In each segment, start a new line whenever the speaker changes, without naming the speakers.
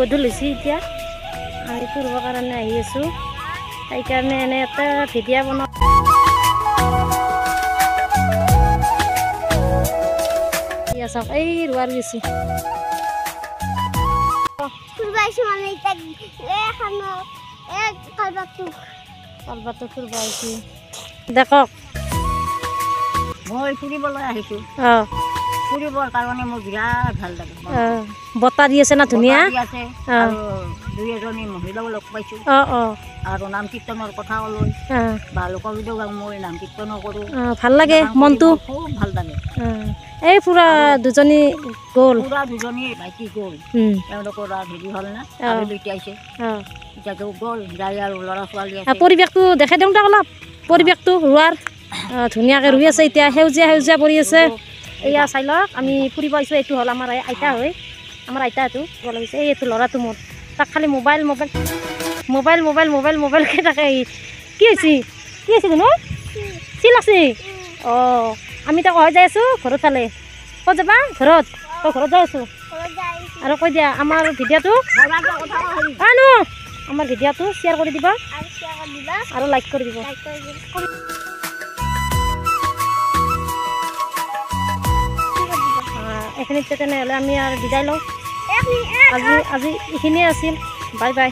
গধূলি হৈছে এতিয়া আমি ফুৰিবৰ কাৰণে আহি আছোঁ সেইকাৰণে এনে এটা ভিডিঅ' বনাওঁ চাওক এই ৰোৱাৰ গৈছে কলবাটো ফুৰিব আহিছে দেখক
মই ফুৰিবলৈ আহিছোঁ ফুৰিবৰ কাৰণে মোৰ বিৰাট ভাল লাগে
বতাহ দি আছে না ধুনীয়া
আছে আৰু দুই এজনী মহিলাও লগ পাইছোঁ আৰু নাম কীৰ্তনৰ কথা ক'লোঁ বা লোকগীতো গাওঁ মই নাম কীৰ্তনো কৰোঁ
ভাল লাগে মনটো
খুব ভাল লাগে
এই পুৰা দুজনী গ'ল
পুৰা দুজনী ভাইটি গ'ল তেওঁলোকৰ হেৰি হ'ল না আবেলিতে আহিছে এতিয়াতো গ'ল যাই আৰু ল'ৰা ছোৱালী আছে
পৰিৱেশটো দেখাই দিওঁ তাক অলপ পৰিৱেশটো ৰোৱাৰ ধুনীয়াকৈ ৰুই আছে এতিয়া সেউজীয়া সেউজীয়া পৰি আছে এয়া চাই লওক আমি ফুৰিব আহিছোঁ এইটো হ'ল আমাৰ আইতা হয় আমাৰ আইতাটো ভাল লাগিছে এইটো ল'ৰাটো মোৰ তাক খালি mobile mobile mobile mobile mobile মোবাইলকৈ থাকে কি হৈছে কোনো চিল আছে অঁ আমি তাক হৈ যাই আছোঁ ঘৰত ফালে ক'ত যাবা ঘৰত ঘৰত যাই আছোঁ আৰু কৈ দিয়া আমাৰ ভিডিঅ'টো আমাৰ ভিডিঅ'টো শ্বেয়াৰ কৰি দিবা আৰু লাইক কৰি দিব এইখিনিতে তেনেহ'লে আমি আৰু বিদায় লওঁ আজি এইখিনিয়ে আছিল বাই বাই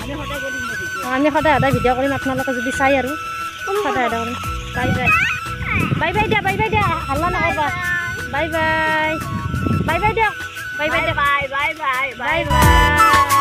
আমি সদায় সদায় ভিডিঅ' কৰিম আপোনালোকে যদি চাই আৰু সদায় সদায় কৰিম বাই বাই বাই বাই দিয়া হাল্লা নকৰিবা বাই বাই বাই বাই দিয়ক bye bye bye bye bye bye bye